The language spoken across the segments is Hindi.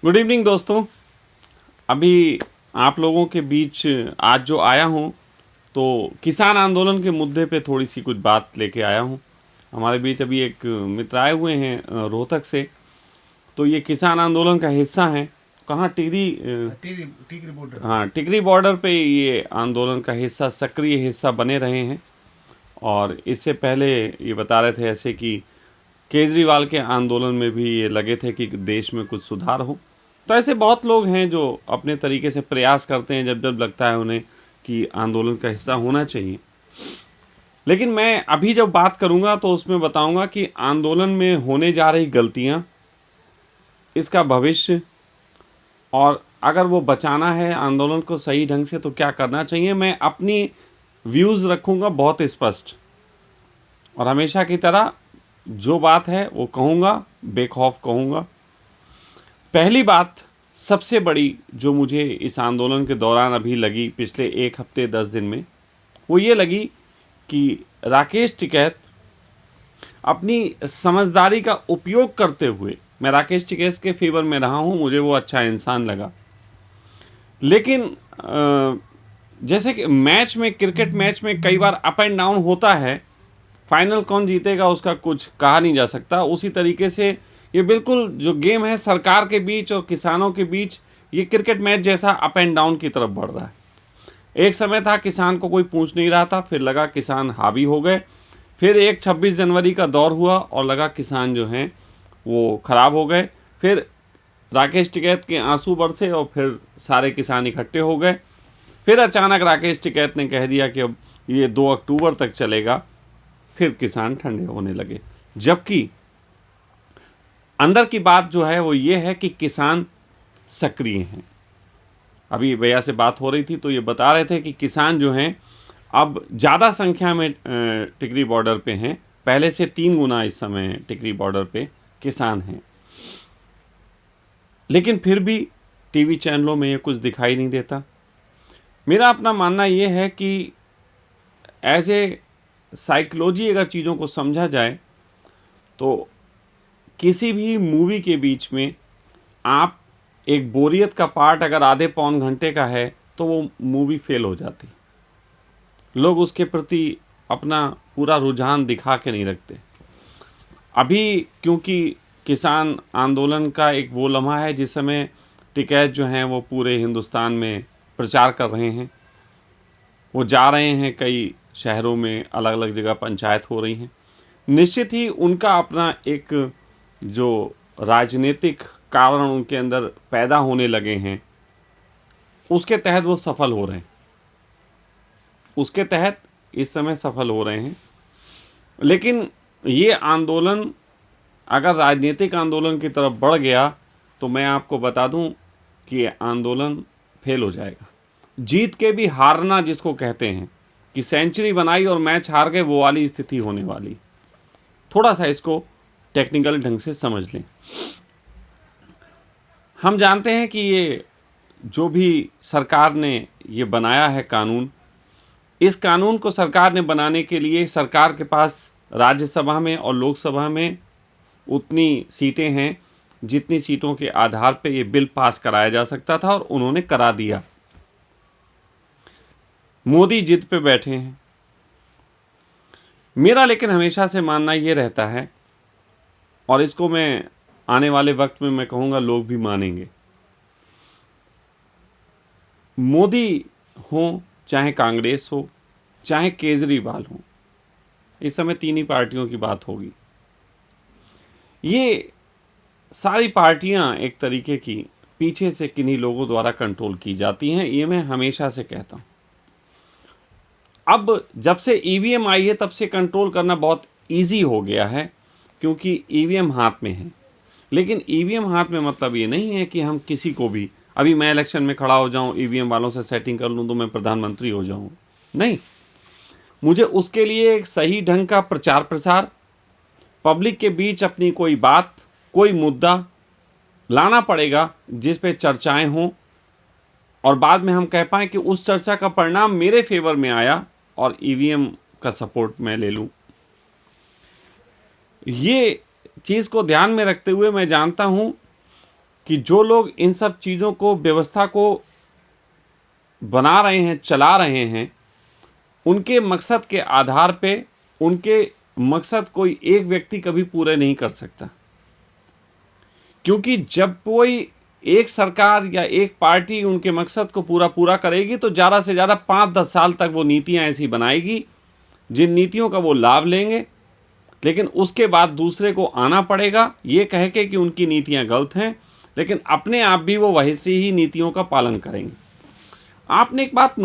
गुड इवनिंग दोस्तों। अभी आप लोगों के बीच आज जो आया हूँ तो किसान आंदोलन के मुद्दे पे थोड़ी सी कुछ बात लेके आया हूँ। हमारे बीच अभी एक मित्र आए हुए हैं रोहतक से। तो ये किसान आंदोलन का हिस्सा हैं। कहाँ टिहरी टिकरी बॉर्डर पे। हाँ, टिकरी बॉर्डर पे ये आंदोलन का हिस्सा, सक्रिय हिस्सा बने रहे हैं। और इससे पहले ये बता रहे थे ऐसे कि केजरीवाल के आंदोलन में भी ये लगे थे कि देश में कुछ सुधार हो। तो ऐसे बहुत लोग हैं जो अपने तरीके से प्रयास करते हैं जब जब लगता है उन्हें कि आंदोलन का हिस्सा होना चाहिए। लेकिन मैं अभी जब बात करूंगा तो उसमें बताऊंगा कि आंदोलन में होने जा रही गलतियां, इसका भविष्य, और अगर वो बचाना है आंदोलन को सही ढंग से तो क्या करना चाहिए। मैं अपनी व्यूज़ रखूंगा बहुत स्पष्ट, और हमेशा की तरह जो बात है वो कहूँगा, बेखौफ कहूँगा। पहली बात सबसे बड़ी जो मुझे इस आंदोलन के दौरान अभी लगी पिछले 1 हफ्ते 10 दिन में, वो ये लगी कि राकेश टिकैत अपनी समझदारी का उपयोग करते हुए, मैं राकेश टिकैत के फेवर में रहा हूँ, मुझे वो अच्छा इंसान लगा। लेकिन जैसे कि मैच में, क्रिकेट मैच में कई बार अप एंड डाउन होता है, फाइनल कौन जीतेगा उसका कुछ कहा नहीं जा सकता। उसी तरीके से ये बिल्कुल जो गेम है सरकार के बीच और किसानों के बीच, ये क्रिकेट मैच जैसा अप एंड डाउन की तरफ बढ़ रहा है। एक समय था किसान को कोई पूछ नहीं रहा था, फिर लगा किसान हावी हो गए। फिर एक 26 जनवरी का दौर हुआ और लगा किसान जो हैं वो खराब हो गए। फिर राकेश टिकैत के आंसू बरसे और फिर सारे किसान इकट्ठे हो गए। फिर अचानक राकेश टिकैत ने कह दिया कि अब ये 2 अक्टूबर तक चलेगा। फिर किसान ठंडे होने लगे। जबकि अंदर की बात जो है वो ये है कि किसान सक्रिय हैं। अभी भैया से बात हो रही थी तो ये बता रहे थे कि किसान जो हैं अब ज़्यादा संख्या में टिकरी बॉर्डर पे हैं। पहले से 3 गुना इस समय टिकरी बॉर्डर पे किसान हैं। लेकिन फिर भी टीवी चैनलों में ये कुछ दिखाई नहीं देता। मेरा अपना मानना ये है कि एज ए साइकोलॉजी अगर चीज़ों को समझा जाए तो किसी भी मूवी के बीच में आप एक बोरियत का पार्ट अगर आधे पौन घंटे का है तो वो मूवी फेल हो जाती। लोग उसके प्रति अपना पूरा रुझान दिखा के नहीं रखते। अभी क्योंकि किसान आंदोलन का एक वो लम्हा है जिस समय टिकैत जो हैं वो पूरे हिंदुस्तान में प्रचार कर रहे हैं। वो जा रहे हैं कई शहरों में, अलग अलग जगह पंचायत हो रही हैं। निश्चित ही उनका अपना एक जो राजनीतिक कारण उनके अंदर पैदा होने लगे हैं, उसके तहत वो सफल हो रहे हैं। उसके तहत इस समय सफल हो रहे हैं। लेकिन ये आंदोलन अगर राजनीतिक आंदोलन की तरफ बढ़ गया तो मैं आपको बता दूं कि ये आंदोलन फेल हो जाएगा। जीत के भी हारना जिसको कहते हैं कि सेंचुरी बनाई और मैच हार गए, वो वाली स्थिति होने वाली। थोड़ा सा इसको टेक्निकल ढंग से समझ लें। हम जानते हैं कि ये जो भी सरकार ने ये बनाया है कानून, इस कानून को सरकार ने बनाने के लिए सरकार के पास राज्यसभा में और लोकसभा में उतनी सीटें हैं जितनी सीटों के आधार पे ये बिल पास कराया जा सकता था, और उन्होंने करा दिया। मोदी जिद पे बैठे हैं। मेरा लेकिन हमेशा से मानना ये रहता है, और इसको मैं आने वाले वक्त में मैं कहूँगा लोग भी मानेंगे। मोदी हो, चाहे कांग्रेस हो, चाहे केजरीवाल हो, इस समय 3 ही पार्टियों की बात होगी। ये सारी पार्टियां एक तरीके की पीछे से किन्हीं लोगों द्वारा कंट्रोल की जाती हैं, ये मैं हमेशा से कहता हूँ। अब जब से ईवीएम आई है तब से कंट्रोल करना बहुत इजी हो गया है, क्योंकि ईवीएम हाथ में है। लेकिन ईवीएम हाथ में मतलब ये नहीं है कि हम किसी को भी, अभी मैं इलेक्शन में खड़ा हो जाऊं, ईवीएम वालों से सेटिंग कर लूं तो मैं प्रधानमंत्री हो जाऊं। नहीं, मुझे उसके लिए एक सही ढंग का प्रचार प्रसार, पब्लिक के बीच अपनी कोई बात, कोई मुद्दा लाना पड़ेगा जिस पे चर्चाएं हों, और बाद में हम कह पाएँ कि उस चर्चा का परिणाम मेरे फेवर में आया और ईवीएम का सपोर्ट मैं ले लूँ। ये चीज़ को ध्यान में रखते हुए मैं जानता हूँ कि जो लोग इन सब चीज़ों को, व्यवस्था को बना रहे हैं, चला रहे हैं, उनके मकसद के आधार पे उनके मकसद कोई एक व्यक्ति कभी पूरे नहीं कर सकता। क्योंकि जब कोई एक सरकार या एक पार्टी उनके मकसद को पूरा करेगी तो ज़्यादा से ज़्यादा 5-10 साल तक वो नीतियाँ ऐसी बनाएगी जिन नीतियों का वो लाभ लेंगे, लेकिन उसके बाद दूसरे को आना पड़ेगा ये कह के कि उनकी नीतियाँ गलत हैं, लेकिन अपने आप भी वो वैसी ही नीतियों का पालन करेंगे। आपने एक बात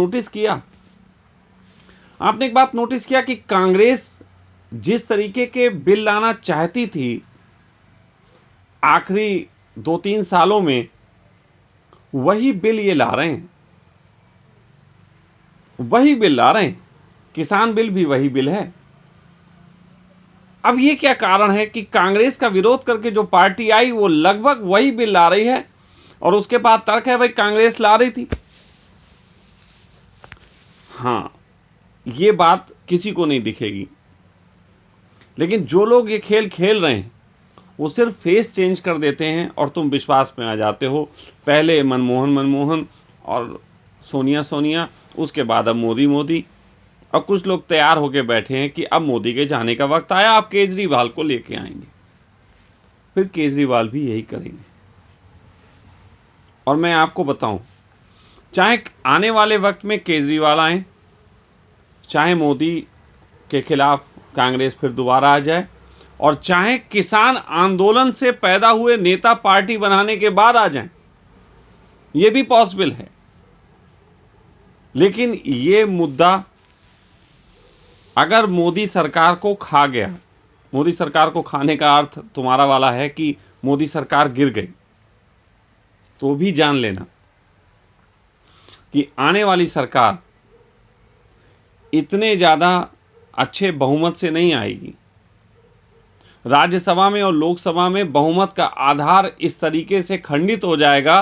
नोटिस किया कि कांग्रेस जिस तरीके के बिल लाना चाहती थी आखिरी 2-3 सालों में, वही बिल ये ला रहे हैं, किसान बिल भी वही बिल है। अब ये क्या कारण है कि कांग्रेस का विरोध करके जो पार्टी आई वो लगभग वही बिल ला रही है, और उसके बाद तर्क है भाई कांग्रेस ला रही थी। हाँ, ये बात किसी को नहीं दिखेगी, लेकिन जो लोग ये खेल खेल रहे हैं वो सिर्फ फेस चेंज कर देते हैं और तुम विश्वास में आ जाते हो। पहले मनमोहन और सोनिया, उसके बाद अब मोदी। अब कुछ लोग तैयार होकर बैठे हैं कि अब मोदी के जाने का वक्त आया, आप केजरीवाल को लेके आएंगे। फिर केजरीवाल भी यही करेंगे। और मैं आपको बताऊं, चाहे आने वाले वक्त में केजरीवाल आए, चाहे मोदी के खिलाफ कांग्रेस फिर दोबारा आ जाए, और चाहे किसान आंदोलन से पैदा हुए नेता पार्टी बनाने के बाद आ जाएं, ये भी पॉसिबल है। लेकिन ये मुद्दा अगर मोदी सरकार को खा गया, मोदी सरकार को खाने का अर्थ तुम्हारा वाला है कि मोदी सरकार गिर गई, तो भी जान लेना कि आने वाली सरकार इतने ज़्यादा अच्छे बहुमत से नहीं आएगी। राज्यसभा में और लोकसभा में बहुमत का आधार इस तरीके से खंडित हो जाएगा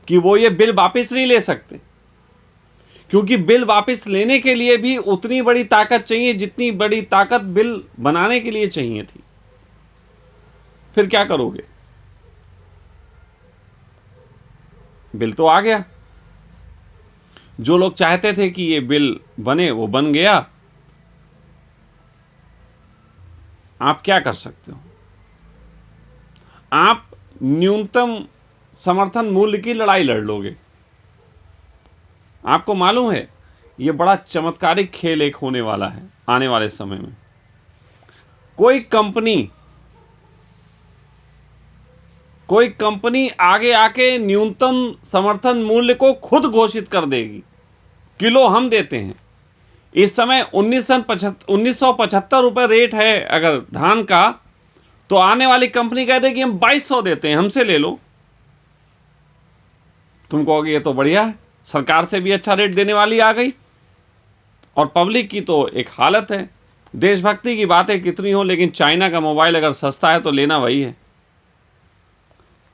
कि वो ये बिल वापस नहीं ले सकते, क्योंकि बिल वापस लेने के लिए भी उतनी बड़ी ताकत चाहिए जितनी बड़ी ताकत बिल बनाने के लिए चाहिए थी। फिर क्या करोगे? बिल तो आ गया, जो लोग चाहते थे कि ये बिल बने वो बन गया। आप क्या कर सकते हो? आप न्यूनतम समर्थन मूल्य की लड़ाई लड़ लोगे। आपको मालूम है ये बड़ा चमत्कारिक खेल एक होने वाला है आने वाले समय में। कोई कंपनी आगे आके न्यूनतम समर्थन मूल्य को खुद घोषित कर देगी। किलो हम देते हैं, इस समय 1975 रुपए रेट है अगर धान का, तो आने वाली कंपनी कह देगी हम 2200 देते हैं, हमसे ले लो। तुम कहोगे ये तो बढ़िया है, सरकार से भी अच्छा रेट देने वाली आ गई। और पब्लिक की तो एक हालत है, देशभक्ति की बातें कितनी हो, लेकिन चाइना का मोबाइल अगर सस्ता है तो लेना वही है।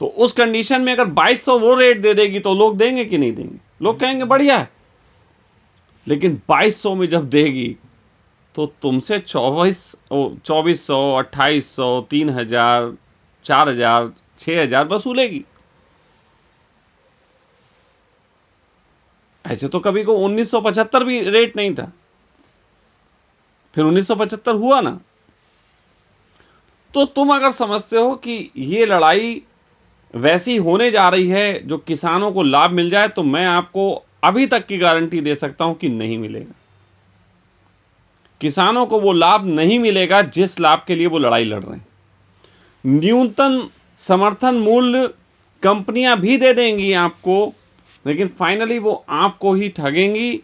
तो उस कंडीशन में अगर 2200 वो रेट दे देगी तो लोग देंगे कि नहीं देंगे? लोग कहेंगे बढ़िया है। लेकिन 2200 में जब देगी तो तुमसे 2400, 2800, 3000, 4000, 6000 वसूलेगी। ऐसे तो कभी को 1975 भी रेट नहीं था, फिर 1975 हुआ ना। तो तुम अगर समझते हो कि ये लड़ाई वैसी होने जा रही है जो किसानों को लाभ मिल जाए, तो मैं आपको अभी तक की गारंटी दे सकता हूं कि नहीं मिलेगा। किसानों को वो लाभ नहीं मिलेगा जिस लाभ के लिए वो लड़ाई लड़ रहे हैं। न्यूनतम समर्थन मूल्य कंपनियां भी दे देंगी आपको, लेकिन फाइनली वो आपको ही ठगेंगी।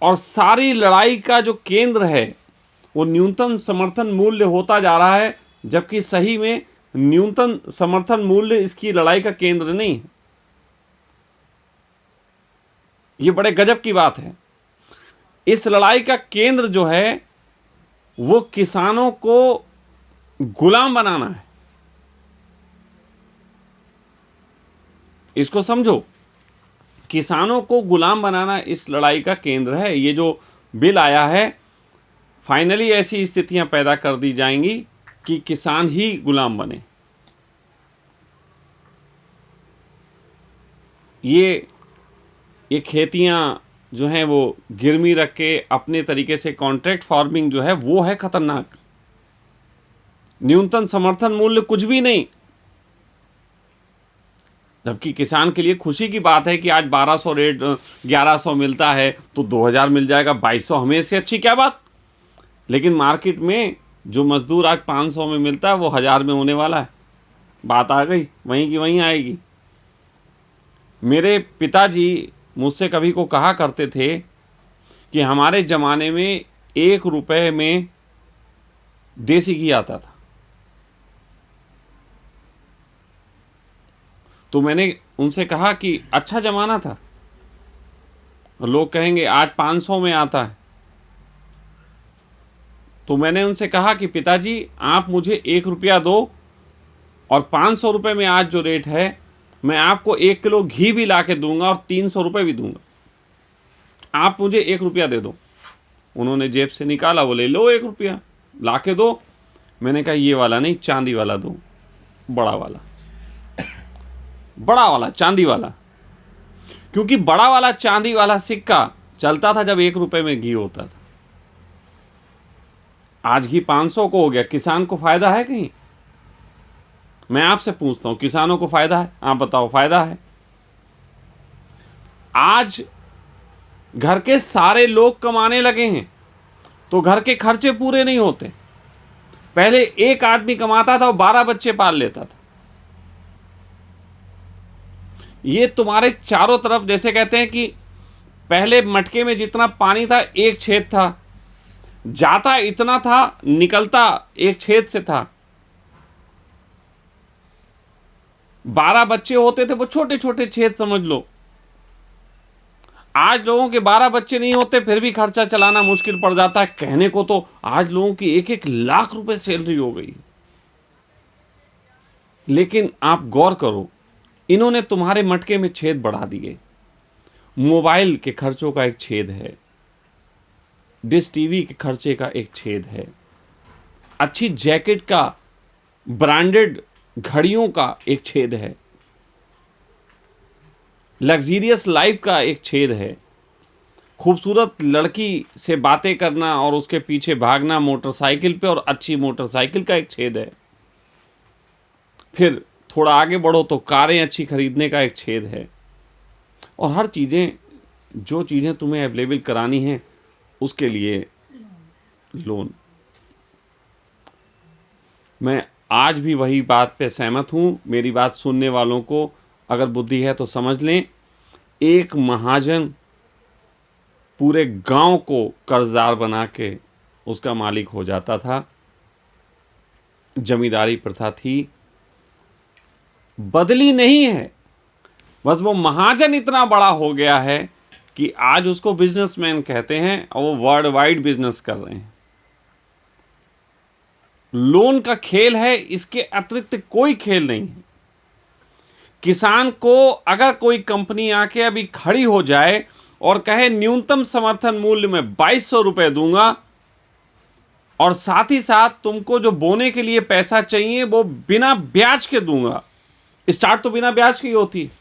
और सारी लड़ाई का जो केंद्र है वो न्यूनतम समर्थन मूल्य होता जा रहा है, जबकि सही में न्यूनतम समर्थन मूल्य इसकी लड़ाई का केंद्र नहीं है। ये बड़े गजब की बात है। इस लड़ाई का केंद्र जो है वो किसानों को गुलाम बनाना है। इसको समझो, किसानों को गुलाम बनाना इस लड़ाई का केंद्र है। ये जो बिल आया है, फाइनली ऐसी स्थितियां पैदा कर दी जाएंगी कि किसान ही गुलाम बने। ये खेतियां जो हैं वो गिरवी रख के अपने तरीके से कॉन्ट्रैक्ट फार्मिंग जो है वो है खतरनाक। न्यूनतम समर्थन मूल्य कुछ भी नहीं, जबकि किसान के लिए खुशी की बात है कि आज 1200 रेट 1100 मिलता है तो 2000 मिल जाएगा, 2200 हमें इससे अच्छी क्या बात। लेकिन मार्केट में जो मजदूर आज 500 में मिलता है वो 1000 में होने वाला है। बात आ गई, वहीं की वहीं आएगी। मेरे पिताजी मुझसे कभी को कहा करते थे कि हमारे ज़माने में 1 रुपए में देसी घी आता था। तो मैंने उनसे कहा कि अच्छा ज़माना था। लोग कहेंगे आज 500 में आता है। तो मैंने उनसे कहा कि पिताजी आप मुझे 1 रुपया दो और 500 रुपये में आज जो रेट है मैं आपको 1 किलो घी भी ला के दूंगा और 300 रुपये भी दूंगा, आप मुझे 1 रुपया दे दो। उन्होंने जेब से निकाला, बोले लो 1 रुपया ला के दो। मैंने कहा ये वाला नहीं, चांदी वाला दो, बड़ा वाला, बड़ा वाला चांदी वाला। क्योंकि बड़ा वाला चांदी वाला सिक्का चलता था जब 1 रुपये में घी होता था। आज घी 500 को हो गया। किसान को फायदा है कहीं? मैं आपसे पूछता हूं, किसानों को फायदा है? आप बताओ, फायदा है? आज घर के सारे लोग कमाने लगे हैं तो घर के खर्चे पूरे नहीं होते। पहले एक आदमी कमाता था और 12 बच्चे पाल लेता था। ये तुम्हारे चारों तरफ, जैसे कहते हैं कि पहले मटके में जितना पानी था एक छेद था, जाता इतना था, निकलता एक छेद से था। 12 बच्चे होते थे, वो छोटे छोटे छेद समझ लो। आज लोगों के 12 बच्चे नहीं होते फिर भी खर्चा चलाना मुश्किल पड़ जाता है। कहने को तो आज लोगों की 1-1 लाख रुपए सैलरी हो गई। लेकिन आप गौर करो, इन्होंने तुम्हारे मटके में छेद बढ़ा दिए। मोबाइल के खर्चों का एक छेद है, डिश टीवी के खर्चे का एक छेद है, अच्छी जैकेट का, ब्रांडेड घड़ियों का एक छेद है, लग्जीरियस लाइफ का एक छेद है, खूबसूरत लड़की से बातें करना और उसके पीछे भागना मोटरसाइकिल पे और अच्छी मोटरसाइकिल का एक छेद है। फिर थोड़ा आगे बढ़ो तो कारें अच्छी खरीदने का एक छेद है। और हर चीज़ें, जो चीज़ें तुम्हें अवेलेबल करानी हैं उसके लिए लोन। मैं आज भी वही बात पे सहमत हूँ। मेरी बात सुनने वालों को अगर बुद्धि है तो समझ लें, एक महाजन पूरे गांव को कर्जदार बना के उसका मालिक हो जाता था। जमींदारी प्रथा थी, बदली नहीं है, बस वो महाजन इतना बड़ा हो गया है कि आज उसको बिजनेसमैन कहते हैं और वो वर्ल्ड वाइड बिजनेस कर रहे हैं। लोन का खेल है, इसके अतिरिक्त कोई खेल नहीं है। किसान को अगर कोई कंपनी आके अभी खड़ी हो जाए और कहे न्यूनतम समर्थन मूल्य में 2200 रुपए दूंगा और साथ ही साथ तुमको जो बोने के लिए पैसा चाहिए वो बिना ब्याज के दूंगा। स्टार्ट तो बिना ब्याज की होती है।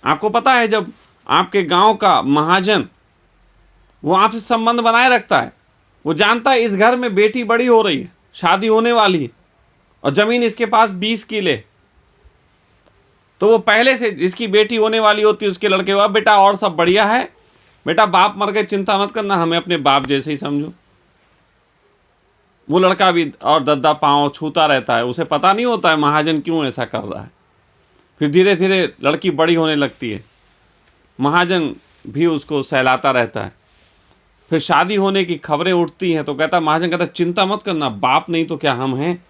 आपको पता है, जब आपके गांव का महाजन वो आपसे संबंध बनाए रखता है, वो जानता है इस घर में बेटी बड़ी हो रही है, शादी होने वाली है और जमीन इसके पास 20 किले, तो वो पहले से जिसकी बेटी होने वाली होती है उसके लड़के हुआ, बेटा और सब बढ़िया है, बेटा बाप मर गए चिंता मत करना, हमें अपने बाप जैसे ही समझो। वो लड़का भी और दद्दा पांव छूता रहता है, उसे पता नहीं होता है महाजन क्यों ऐसा कर रहा है। फिर धीरे धीरे लड़की बड़ी होने लगती है, महाजन भी उसको सहलाता रहता है। फिर शादी होने की खबरें उठती हैं तो कहता, महाजन कहता चिंता मत करना, बाप नहीं तो क्या हम हैं।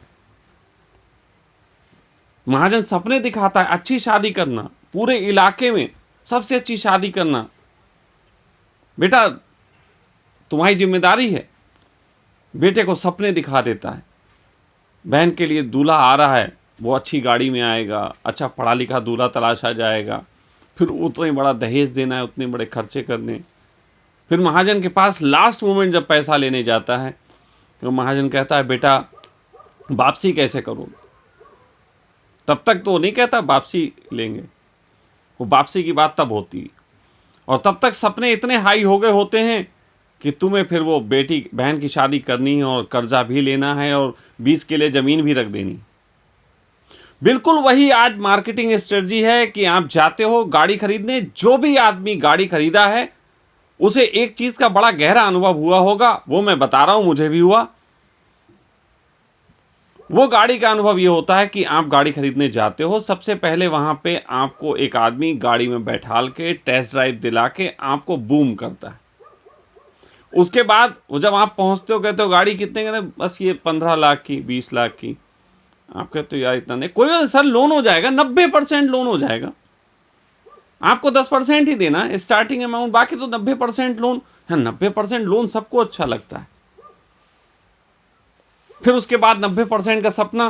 महाजन सपने दिखाता है, अच्छी शादी करना, पूरे इलाके में सबसे अच्छी शादी करना, बेटा तुम्हारी जिम्मेदारी है। बेटे को सपने दिखा देता है, बहन के लिए दूल्हा आ रहा है, वो अच्छी गाड़ी में आएगा, अच्छा पढ़ा लिखा दूल्हा तलाशा जाएगा, फिर उतना ही बड़ा दहेज देना है, उतने बड़े खर्चे करने। फिर महाजन के पास लास्ट मोमेंट जब पैसा लेने जाता है तो महाजन कहता है, बेटा वापसी कैसे करोगे? तब तक तो नहीं कहता वापसी लेंगे, वो वापसी की बात तब होती है। और तब तक सपने इतने हाई हो गए होते हैं कि तुम्हें फिर वो बेटी बहन की शादी करनी है और कर्जा भी लेना है और 20 किले ज़मीन भी रख देनी। बिल्कुल वही आज मार्केटिंग स्ट्रेटजी है कि आप जाते हो गाड़ी खरीदने, जो भी आदमी गाड़ी खरीदा है उसे एक चीज का बड़ा गहरा अनुभव हुआ होगा, वो मैं बता रहा हूं, मुझे भी हुआ। वो गाड़ी का अनुभव ये होता है कि आप गाड़ी खरीदने जाते हो, सबसे पहले वहां पे आपको एक आदमी गाड़ी में बैठाल के टेस्ट ड्राइव दिला के आपको बूम करता है। उसके बाद वो जब आप पहुंचते हो कहते हो गाड़ी कितने का, बस ये 15 लाख की, 20 लाख की। आप कहते हो यार इतना नहीं, कोई बात नहीं सर, लोन हो जाएगा, 90% लोन हो जाएगा, आपको 10% ही देना है स्टार्टिंग अमाउंट, बाकी तो 90% लोन है। 90% लोन सबको अच्छा लगता है। फिर उसके बाद 90% का सपना,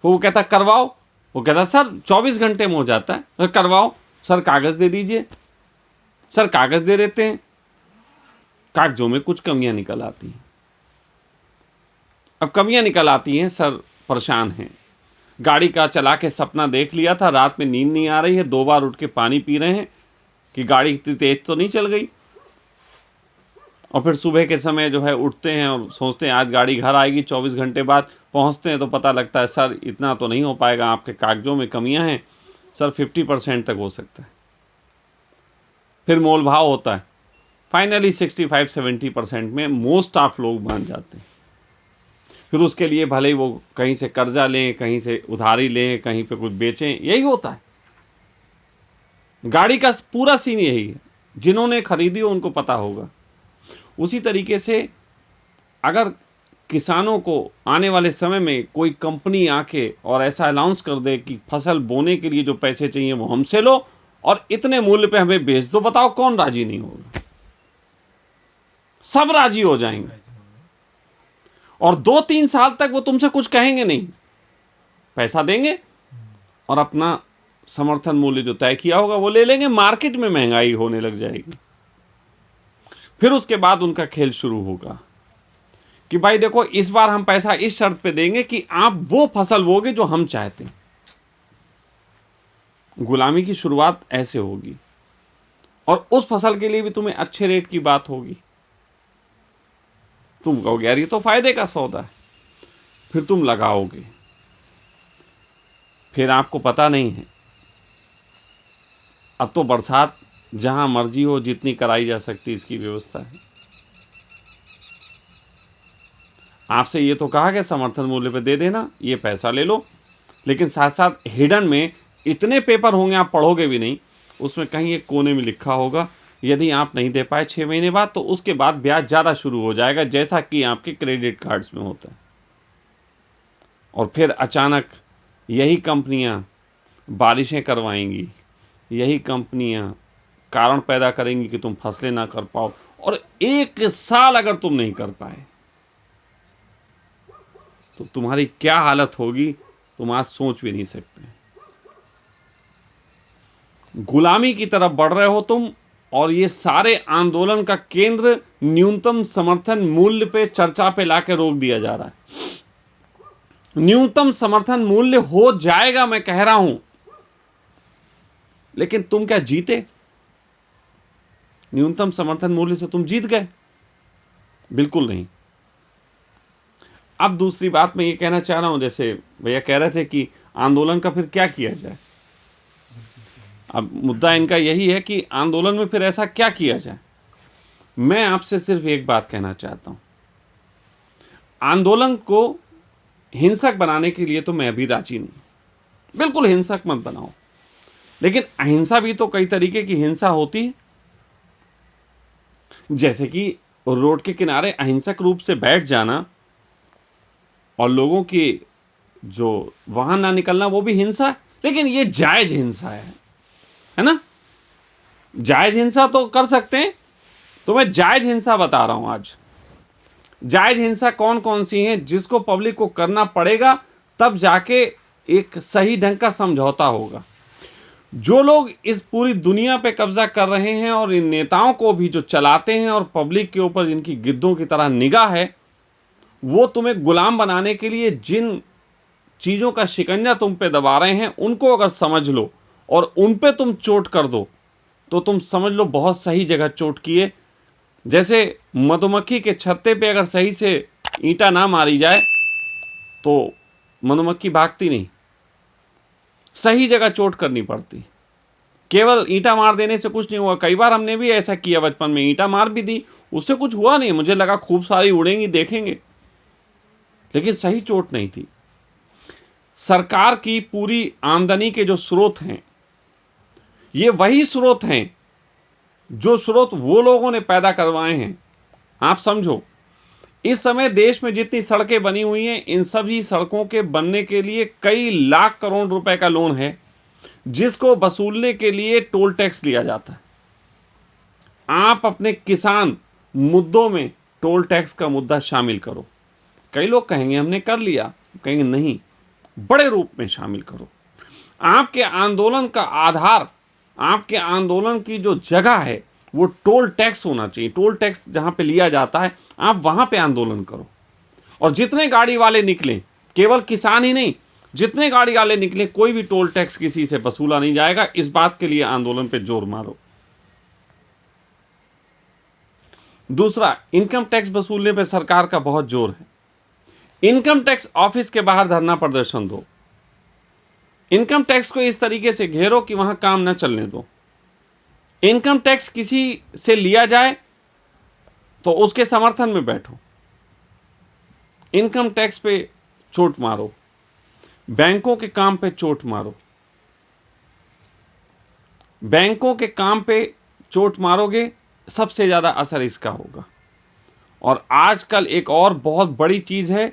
वो कहता करवाओ, वो कहता सर 24 घंटे में हो जाता है, तो करवाओ सर, कागज दे दीजिए। सर कागज दे देते हैं, कागजों में कुछ कमियां निकल आती हैं। अब कमियां निकल आती हैं, सर परेशान हैं, गाड़ी का चला के सपना देख लिया था, रात में नींद नहीं आ रही है, 2 बार उठ के पानी पी रहे हैं कि गाड़ी इतनी तेज तो नहीं चल गई। और फिर सुबह के समय जो है उठते हैं और सोचते हैं आज गाड़ी घर आएगी, 24 घंटे बाद पहुंचते हैं तो पता लगता है सर इतना तो नहीं हो पाएगा, आपके कागजों में कमियां हैं सर, 50% तक हो सकता है। फिर मोल भाव होता है, फाइनली 65-70% में मोस्ट ऑफ लोग मान जाते हैं। फिर उसके लिए भले ही वो कहीं से कर्जा लें, कहीं से उधारी लें, कहीं पे कुछ बेचें, यही होता है। गाड़ी का पूरा सीन यही है, जिन्होंने खरीदी हो उनको पता होगा। उसी तरीके से अगर किसानों को आने वाले समय में कोई कंपनी आके और ऐसा अनाउंस कर दे कि फसल बोने के लिए जो पैसे चाहिए वो हमसे लो और इतने मूल्य पे हमें बेच दो, बताओ कौन राजी नहीं होगा? सब राजी हो जाएंगे। और 2-3 साल तक वो तुमसे कुछ कहेंगे नहीं, पैसा देंगे और अपना समर्थन मूल्य जो तय किया होगा वो ले लेंगे। मार्केट में महंगाई होने लग जाएगी। फिर उसके बाद उनका खेल शुरू होगा कि भाई देखो इस बार हम पैसा इस शर्त पे देंगे कि आप वो फसल बोगे जो हम चाहते हैं। गुलामी की शुरुआत ऐसे होगी और उस फसल के लिए भी तुम्हें अच्छे रेट की बात होगी। तुम कहोगे यार ये तो फायदे का सौदा है, फिर तुम लगाओगे। फिर आपको पता नहीं है, अब तो बरसात जहां मर्जी हो जितनी कराई जा सकती इसकी व्यवस्था है। आपसे ये तो कहा गया समर्थन मूल्य पे दे देना, ये पैसा ले लो, लेकिन साथ साथ हिडन में इतने पेपर होंगे आप पढ़ोगे भी नहीं, उसमें कहीं एक कोने में लिखा होगा यदि आप नहीं दे पाए 6 महीने बाद तो उसके बाद ब्याज ज़्यादा शुरू हो जाएगा, जैसा कि आपके क्रेडिट कार्ड्स में होता है। और फिर अचानक यही कंपनियां बारिशें करवाएंगी, यही कंपनियां कारण पैदा करेंगी कि तुम फसलें ना कर पाओ, और 1 साल अगर तुम नहीं कर पाए तो तुम्हारी क्या हालत होगी तुम आज सोच भी नहीं सकते। गुलामी की तरफ बढ़ रहे हो तुम, और ये सारे आंदोलन का केंद्र न्यूनतम समर्थन मूल्य पे चर्चा पे लाके रोक दिया जा रहा है। न्यूनतम समर्थन मूल्य हो जाएगा मैं कह रहा हूं, लेकिन तुम क्या जीते? न्यूनतम समर्थन मूल्य से तुम जीत गए? बिल्कुल नहीं। अब दूसरी बात मैं ये कहना चाह रहा हूं, जैसे भैया कह रहे थे कि आंदोलन का फिर क्या किया जाए। अब मुद्दा इनका यही है कि आंदोलन में फिर ऐसा क्या किया जाए। मैं आपसे सिर्फ एक बात कहना चाहता हूं, आंदोलन को हिंसक बनाने के लिए तो मैं अभी राजी नहीं, बिल्कुल हिंसक मत बनाओ, लेकिन अहिंसा भी तो कई तरीके की हिंसा होती है। जैसे कि रोड के किनारे अहिंसक रूप से बैठ जाना और लोगों की जो वाहन ना निकलना वो भी हिंसा है, लेकिन ये जायज हिंसा है ना? जायज हिंसा तो कर सकते हैं, तो मैं जायज हिंसा बता रहा हूं आज। जायज हिंसा कौन कौन सी है जिसको पब्लिक को करना पड़ेगा, तब जाके एक सही ढंग का समझौता होगा। जो लोग इस पूरी दुनिया पे कब्जा कर रहे हैं और इन नेताओं को भी जो चलाते हैं और पब्लिक के ऊपर जिनकी गिद्धों की तरह निगाह है, वो तुम्हें गुलाम बनाने के लिए जिन चीजों का शिकंजा तुम पे दबा रहे हैं उनको अगर समझ लो और उन पे तुम चोट कर दो तो तुम समझ लो बहुत सही जगह चोट किए। जैसे मधुमक्खी के छत्ते पे अगर सही से ईंटा ना मारी जाए तो मधुमक्खी भागती नहीं, सही जगह चोट करनी पड़ती। केवल ईंटा मार देने से कुछ नहीं हुआ। कई बार हमने भी ऐसा किया, बचपन में ईंटा मार भी दी, उससे कुछ हुआ नहीं, मुझे लगा खूब सारी उड़ेंगी देखेंगे, लेकिन सही चोट नहीं थी। सरकार की पूरी आमदनी के जो स्रोत हैं, ये वही स्रोत हैं जो स्रोत वो लोगों ने पैदा करवाए हैं। आप समझो, इस समय देश में जितनी सड़कें बनी हुई हैं, इन सभी सड़कों के बनने के लिए कई लाख करोड़ रुपए का लोन है, जिसको वसूलने के लिए टोल टैक्स लिया जाता है। आप अपने किसान मुद्दों में टोल टैक्स का मुद्दा शामिल करो। कई लोग कहेंगे हमने कर लिया, कहेंगे नहीं, बड़े रूप में शामिल करो। आपके आंदोलन का आधार, आपके आंदोलन की जो जगह है वो टोल टैक्स होना चाहिए। टोल टैक्स जहां पे लिया जाता है, आप वहां पे आंदोलन करो। और जितने गाड़ी वाले निकले, केवल किसान ही नहीं, जितने गाड़ी वाले निकले, कोई भी टोल टैक्स किसी से वसूला नहीं जाएगा, इस बात के लिए आंदोलन पे जोर मारो। दूसरा, इनकम टैक्स वसूलने पे सरकार का बहुत जोर है। इनकम टैक्स ऑफिस के बाहर धरना प्रदर्शन दो। इनकम टैक्स को इस तरीके से घेरो कि वहां काम न चलने दो। इनकम टैक्स किसी से लिया जाए तो उसके समर्थन में बैठो। इनकम टैक्स पे चोट मारो, बैंकों के काम पे चोट मारो। बैंकों के काम पे चोट मारोगे, सबसे ज्यादा असर इसका होगा। और आजकल एक और बहुत बड़ी चीज है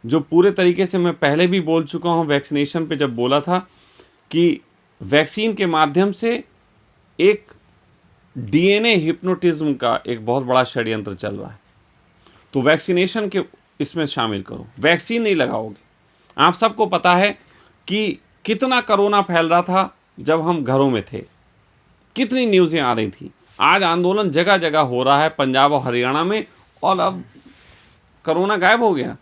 जो पूरे तरीके से मैं पहले भी बोल चुका हूं, वैक्सीनेशन पे जब बोला था कि वैक्सीन के माध्यम से एक डीएनए हिप्नोटिज्म का एक बहुत बड़ा षड्यंत्र चल रहा है। तो वैक्सीनेशन के इसमें शामिल करो। वैक्सीन नहीं लगाओगे, आप सबको पता है कि कितना कोरोना फैल रहा था जब हम घरों में थे, कितनी न्यूज़ें आ रही थी। आज आंदोलन जगह जगह हो रहा है, पंजाब और हरियाणा में, और अब कोरोना गायब हो गया।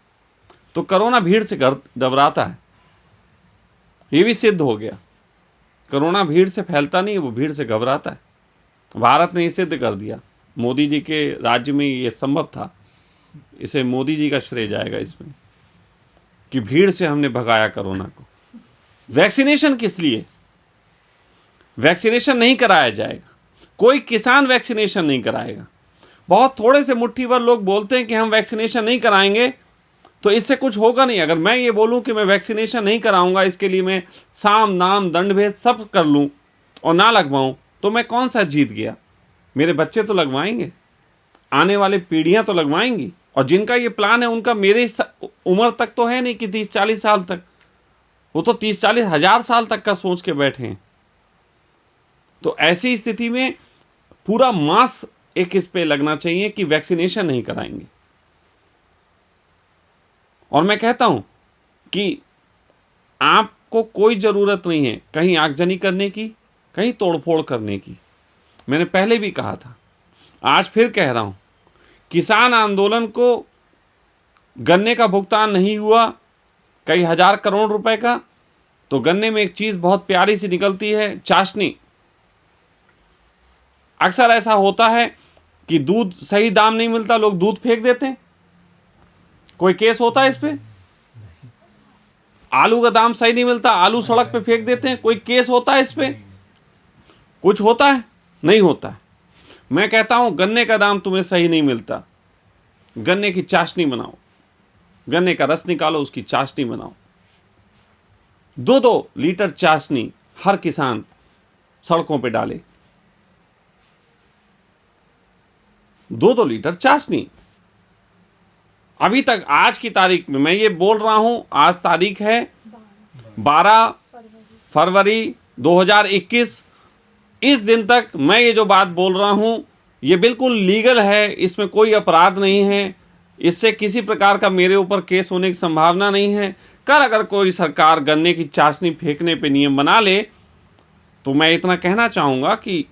तो कोरोना भीड़ से घबराता है, ये भी सिद्ध हो गया। कोरोना भीड़ से फैलता नहीं, वो भीड़ से घबराता है। भारत ने ये सिद्ध कर दिया। मोदी जी के राज्य में ये संभव था, इसे मोदी जी का श्रेय जाएगा इसमें, कि भीड़ से हमने भगाया कोरोना को। वैक्सीनेशन किस लिए? वैक्सीनेशन नहीं कराया जाएगा, कोई किसान वैक्सीनेशन नहीं कराएगा। बहुत थोड़े से मुट्ठी भर लोग बोलते हैं कि हम वैक्सीनेशन नहीं कराएंगे, तो इससे कुछ होगा नहीं। अगर मैं ये बोलूं कि मैं वैक्सीनेशन नहीं कराऊंगा, इसके लिए मैं साम दाम दंड भेद सब कर लूं और ना लगवाऊं, तो मैं कौन सा जीत गया? मेरे बच्चे तो लगवाएंगे, आने वाली पीढ़ियां तो लगवाएंगी। और जिनका ये प्लान है उनका मेरे उम्र तक तो है नहीं कि 30-40 साल तक, वो तो 30-40 हजार साल तक का सोच के बैठे हैं। तो ऐसी स्थिति में पूरा मास एक इस पे लगना चाहिए कि वैक्सीनेशन नहीं कराएंगे। और मैं कहता हूं कि आपको कोई जरूरत नहीं है कहीं आगजनी करने की, कहीं तोड़फोड़ करने की। मैंने पहले भी कहा था, आज फिर कह रहा हूं, किसान आंदोलन को गन्ने का भुगतान नहीं हुआ, कई हजार करोड़ रुपए का, तो गन्ने में एक चीज बहुत प्यारी सी निकलती है, चाशनी। अक्सर ऐसा होता है कि दूध सही दाम नहीं मिलता, लोग दूध फेंक देते हैं। कोई केस होता है इस पे? आलू का दाम सही नहीं मिलता, आलू सड़क पे फेंक देते हैं, कोई केस होता है इस पे? कुछ होता है? नहीं होता है। मैं कहता हूं गन्ने का दाम तुम्हें सही नहीं मिलता, गन्ने की चाशनी बनाओ, गन्ने का रस निकालो, उसकी चाशनी बनाओ। 2-2 लीटर चाशनी हर किसान सड़कों पे डाले, 2-2 लीटर चाशनी। अभी तक आज की तारीख में मैं ये बोल रहा हूं, आज तारीख है 12 फरवरी 2021। इस दिन तक मैं ये जो बात बोल रहा हूं, ये बिल्कुल लीगल है, इसमें कोई अपराध नहीं है, इससे किसी प्रकार का मेरे ऊपर केस होने की संभावना नहीं है। कल अगर कोई सरकार गन्ने की चाशनी फेंकने पे नियम बना ले, तो मैं इतना कहना चाहूँगा कि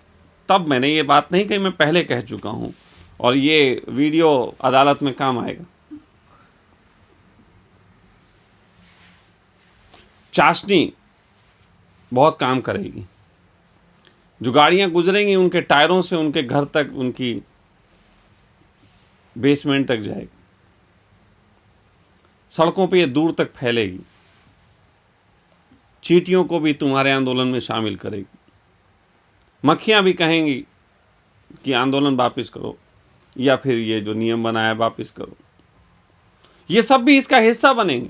तब मैंने ये बात नहीं कही, मैं पहले कह चुका हूँ, और ये वीडियो अदालत में काम आएगा। चाशनी बहुत काम करेगी। जो गाड़ियां गुजरेंगी उनके टायरों से उनके घर तक, उनकी बेसमेंट तक जाएगी। सड़कों पे ये दूर तक फैलेगी। चींटियों को भी तुम्हारे आंदोलन में शामिल करेगी। मक्खियां भी कहेंगी कि आंदोलन वापस करो, या फिर ये जो नियम बनाया वापस करो। ये सब भी इसका हिस्सा बनेंगे।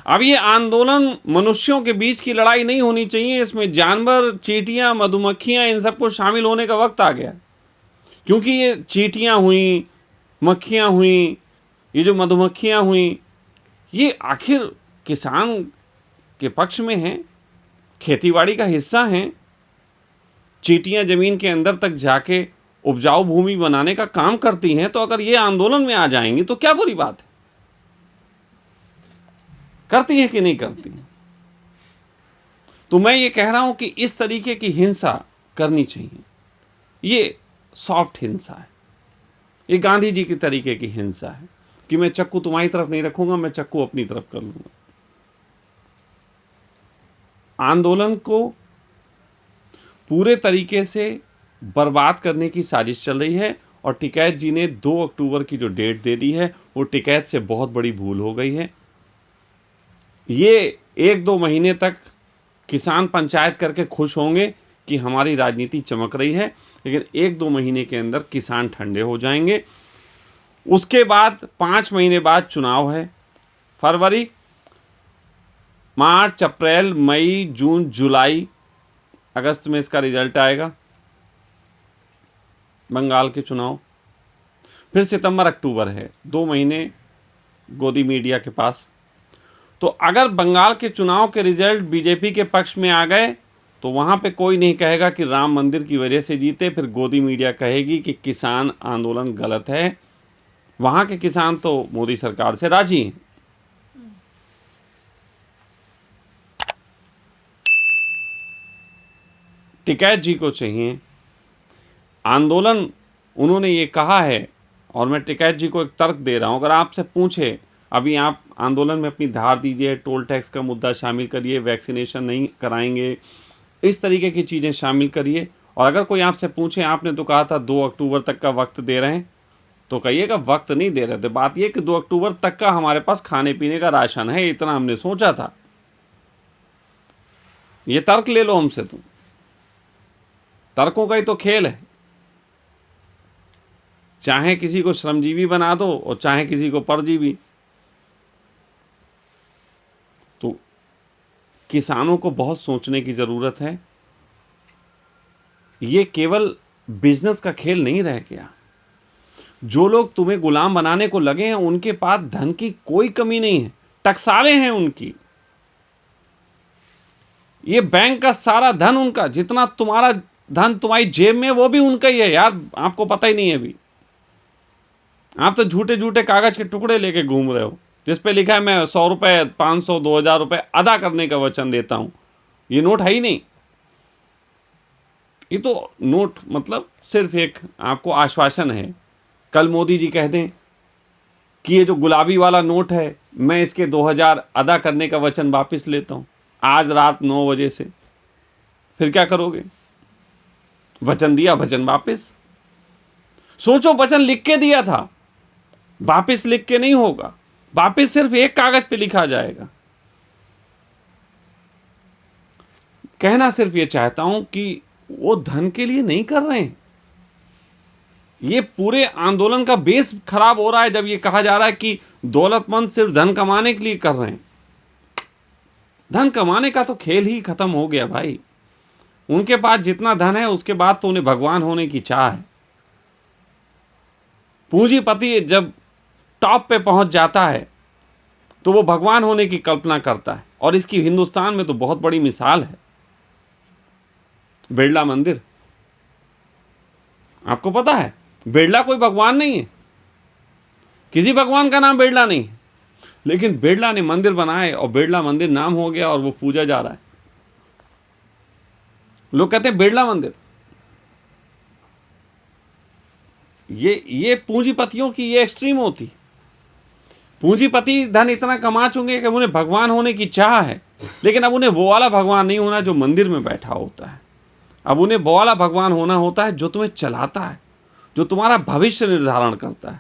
अब ये आंदोलन मनुष्यों के बीच की लड़ाई नहीं होनी चाहिए, इसमें जानवर, चींटियां, मधुमक्खियां, इन सबको शामिल होने का वक्त आ गया। क्योंकि ये चींटियां हुई, मक्खियां हुई, ये जो मधुमक्खियां हुई, ये आखिर किसान के पक्ष में हैं, खेतीबाड़ी का हिस्सा हैं। चींटियां जमीन के अंदर तक जाके उपजाऊ भूमि बनाने का काम करती हैं। तो अगर ये आंदोलन में आ जाएंगी तो क्या बुरी बात है? करती है कि नहीं करती? तो मैं ये कह रहा हूं कि इस तरीके की हिंसा करनी चाहिए। ये सॉफ्ट हिंसा है, ये गांधी जी की तरीके की हिंसा है कि मैं चक्कू तुम्हारी तरफ नहीं रखूंगा, मैं चक्कू अपनी तरफ कर लूंगा। आंदोलन को पूरे तरीके से बर्बाद करने की साजिश चल रही है। और टिकैत जी ने 2 अक्टूबर की जो डेट दे दी है, वो टिकैत से बहुत बड़ी भूल हो गई है। ये 1-2 महीने तक किसान पंचायत करके खुश होंगे कि हमारी राजनीति चमक रही है, लेकिन 1-2 महीने के अंदर किसान ठंडे हो जाएंगे। उसके बाद 5 महीने बाद चुनाव है। फरवरी, मार्च, अप्रैल, मई, जून, जुलाई, अगस्त में इसका रिजल्ट आएगा, बंगाल के चुनाव। फिर सितंबर, अक्टूबर है, 2 महीने गोदी मीडिया के पास। तो अगर बंगाल के चुनाव के रिजल्ट बीजेपी के पक्ष में आ गए तो वहां पे कोई नहीं कहेगा कि राम मंदिर की वजह से जीते। फिर गोदी मीडिया कहेगी कि किसान आंदोलन गलत है। वहां के किसान तो मोदी सरकार से राजी हैं। टिकैत जी को चाहिए आंदोलन, उन्होंने ये कहा है, और मैं टिकैत जी को एक तर्क दे रहा हूं। अगर आपसे पूछे अभी आप आंदोलन में अपनी धार दीजिए, टोल टैक्स का मुद्दा शामिल करिए, वैक्सीनेशन नहीं कराएंगे, इस तरीके की चीज़ें शामिल करिए। और अगर कोई आपसे पूछे आपने तो कहा था 2 अक्टूबर तक का वक्त दे रहे हैं, तो कहिएगा वक्त नहीं दे रहे थे, बात यह कि 2 अक्टूबर तक का हमारे पास खाने पीने का राशन है, इतना हमने सोचा था। ये तर्क ले लो हमसे, तुम तर्कों का ही तो खेल है। चाहे किसी को श्रमजीवी बना दो और चाहे किसी को परजीवी। तो किसानों को बहुत सोचने की जरूरत है। ये केवल बिजनेस का खेल नहीं रह गया। जो लोग तुम्हें गुलाम बनाने को लगे हैं उनके पास धन की कोई कमी नहीं है, टकसालें हैं उनकी। ये बैंक का सारा धन उनका, जितना तुम्हारा धन तुम्हारी जेब में वो भी उनका ही है यार, आपको पता ही नहीं है अभी। आप तो झूठे झूठे कागज के टुकड़े लेके घूम रहे हो जिस पे लिखा है मैं 100 रुपए, 500, 2000 रुपए अदा करने का वचन देता हूं। ये नोट है ही नहीं। ये तो नोट मतलब सिर्फ एक आपको आश्वासन है। कल मोदी जी कह दें कि ये जो गुलाबी वाला नोट है, मैं इसके 2000 अदा करने का वचन वापस लेता हूं आज रात 9 बजे से, फिर क्या करोगे? वचन दिया, वचन वापस। सोचो, वचन लिख के दिया था, वापस लिख के नहीं होगा, वापस सिर्फ एक कागज पे लिखा जाएगा। कहना सिर्फ ये चाहता हूं कि वो धन के लिए नहीं कर रहे हैं। ये पूरे आंदोलन का बेस खराब हो रहा है जब ये कहा जा रहा है कि दौलतमंद सिर्फ धन कमाने के लिए कर रहे हैं। धन कमाने का तो खेल ही खत्म हो गया भाई। उनके पास जितना धन है उसके बाद तो उन्हें भगवान होने की चाह है। पूंजीपति जब टॉप पे पहुंच जाता है तो वो भगवान होने की कल्पना करता है, और इसकी हिंदुस्तान में तो बहुत बड़ी मिसाल है बिरला मंदिर। आपको पता है बिरला कोई भगवान नहीं है, किसी भगवान का नाम बिरला नहीं है, लेकिन बिरला ने मंदिर बनाए और बिरला मंदिर नाम हो गया और वो पूजा जा रहा है। लोग कहते हैं बिरला मंदिर। ये पूंजीपतियों की ये एक्सट्रीम होती। पूंजीपति धन इतना कमा चुके कि उन्हें भगवान होने की चाह है, लेकिन अब उन्हें वो वाला भगवान नहीं होना जो मंदिर में बैठा होता है। अब उन्हें वो वाला भगवान होना होता है जो तुम्हें चलाता है, जो तुम्हारा भविष्य निर्धारण करता है,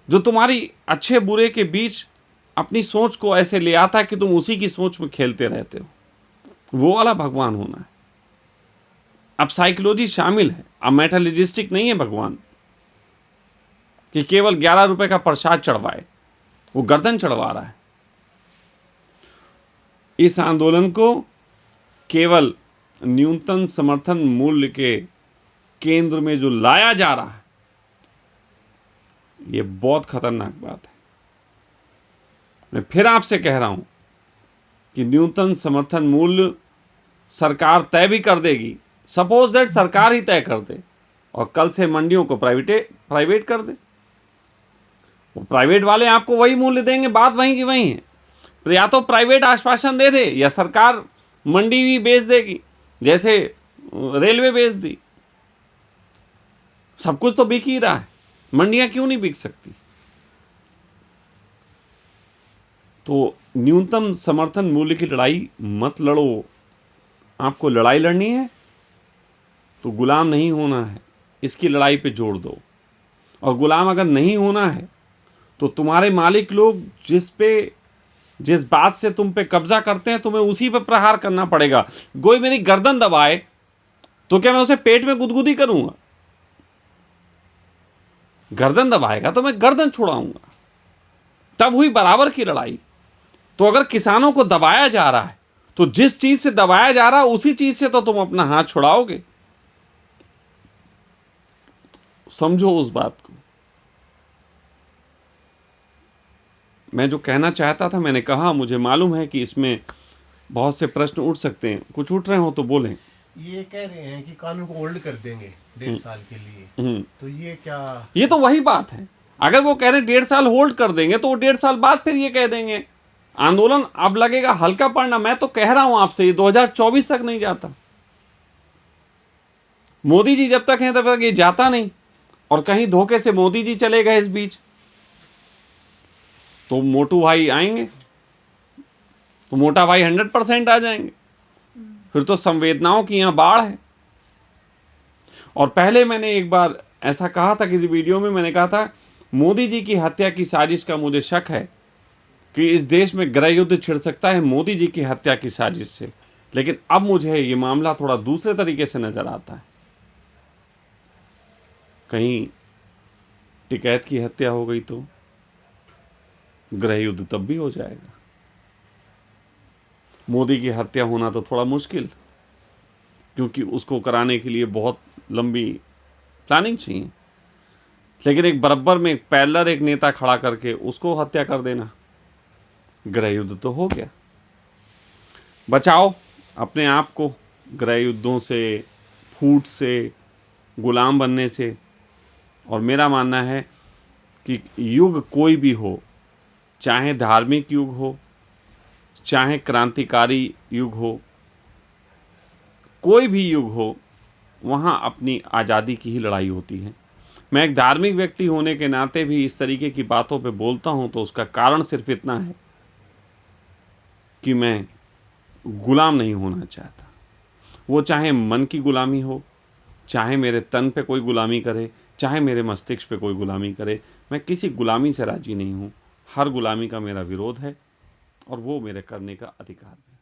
जो तुम्हारी अच्छे बुरे के बीच अपनी सोच को ऐसे ले आता है कि तुम उसी की सोच में खेलते रहते हो। वो वाला भगवान होना है। अब साइकोलॉजी शामिल है, अब मेटलिजिस्टिक नहीं है भगवान कि केवल 11 रुपए का प्रसाद चढ़वाए, वो गर्दन चढ़वा रहा है। इस आंदोलन को केवल न्यूनतम समर्थन मूल्य के केंद्र में जो लाया जा रहा है, ये बहुत खतरनाक बात है। मैं फिर आपसे कह रहा हूं कि न्यूनतम समर्थन मूल्य सरकार तय भी कर देगी। सपोज दैट सरकार ही तय कर दे और कल से मंडियों को प्राइवेट कर दे, वो प्राइवेट वाले आपको वही मूल्य देंगे, बात वहीं की वहीं है। तो या तो प्राइवेट आश्वासन दे दे या सरकार मंडी भी बेच देगी, जैसे रेलवे बेच दी। सब कुछ तो बिक ही रहा है, मंडियां क्यों नहीं बिक सकती? तो न्यूनतम समर्थन मूल्य की लड़ाई मत लड़ो। आपको लड़ाई लड़नी है तो गुलाम नहीं होना है, इसकी लड़ाई पे जोर दो। और गुलाम अगर नहीं होना है तो तुम्हारे मालिक लोग जिस बात से तुम पे कब्जा करते हैं, तुम्हें उसी पे प्रहार करना पड़ेगा। कोई मेरी गर्दन दबाए तो क्या मैं उसे पेट में गुदगुदी करूंगा? गर्दन दबाएगा तो मैं गर्दन छुड़ाऊंगा, तब हुई बराबर की लड़ाई। तो अगर किसानों को दबाया जा रहा है तो जिस चीज से दबाया जा रहा है उसी चीज से तो तुम अपना हाथ छुड़ाओगे। समझो उस बात को। मैं जो कहना चाहता था मैंने कहा। मुझे मालूम है कि इसमें बहुत से प्रश्न उठ सकते हैं, कुछ उठ रहे हो तो बोलें। ये कह रहे हैं कि कानून को होल्ड कर देंगे 1.5 साल के लिए, तो ये क्या? ये तो वही बात है। अगर वो कह रहे हैं 1.5 साल होल्ड कर देंगे तो वो 1.5 साल बाद फिर ये कह देंगे आंदोलन अब लगेगा हल्का पड़ना। मैं तो कह रहा हूं आपसे, ये 2024 तक नहीं जाता। मोदी जी जब तक हैं तब तक ये जाता नहीं, और कहीं धोखे से मोदी जी चले गए इस बीच तो मोटू भाई आएंगे, तो मोटा भाई 100% आ जाएंगे। फिर तो संवेदनाओं की यहां बाढ़ है। और पहले मैंने एक बार ऐसा कहा था किसी वीडियो में, मैंने कहा था मोदी जी की हत्या की साजिश का मुझे शक है कि इस देश में गृह युद्ध छिड़ सकता है मोदी जी की हत्या की साजिश से। लेकिन अब मुझे ये मामला थोड़ा दूसरे तरीके से नजर आता है। कहीं टिकैत की हत्या हो गई तो गृह युद्ध तब भी हो जाएगा। मोदी की हत्या होना तो थोड़ा मुश्किल, क्योंकि उसको कराने के लिए बहुत लंबी प्लानिंग चाहिए। लेकिन एक बराबर में एक पैरेलल एक नेता खड़ा करके उसको हत्या कर देना, गृह युद्ध तो हो गया। बचाओ अपने आप को गृह युद्धों से, फूट से, गुलाम बनने से। और मेरा मानना है कि युग कोई भी हो, चाहे धार्मिक युग हो, चाहे क्रांतिकारी युग हो, कोई भी युग हो, वहाँ अपनी आज़ादी की ही लड़ाई होती है। मैं एक धार्मिक व्यक्ति होने के नाते भी इस तरीके की बातों पे बोलता हूँ तो उसका कारण सिर्फ इतना है कि मैं गुलाम नहीं होना चाहता। वो चाहे मन की गुलामी हो, चाहे मेरे तन पे कोई गुलामी करे, चाहे मेरे मस्तिष्क पे कोई गुलामी करे, मैं किसी गुलामी से राजी नहीं हूँ। हर गुलामी का मेरा विरोध है और वो मेरे करने का अधिकार है।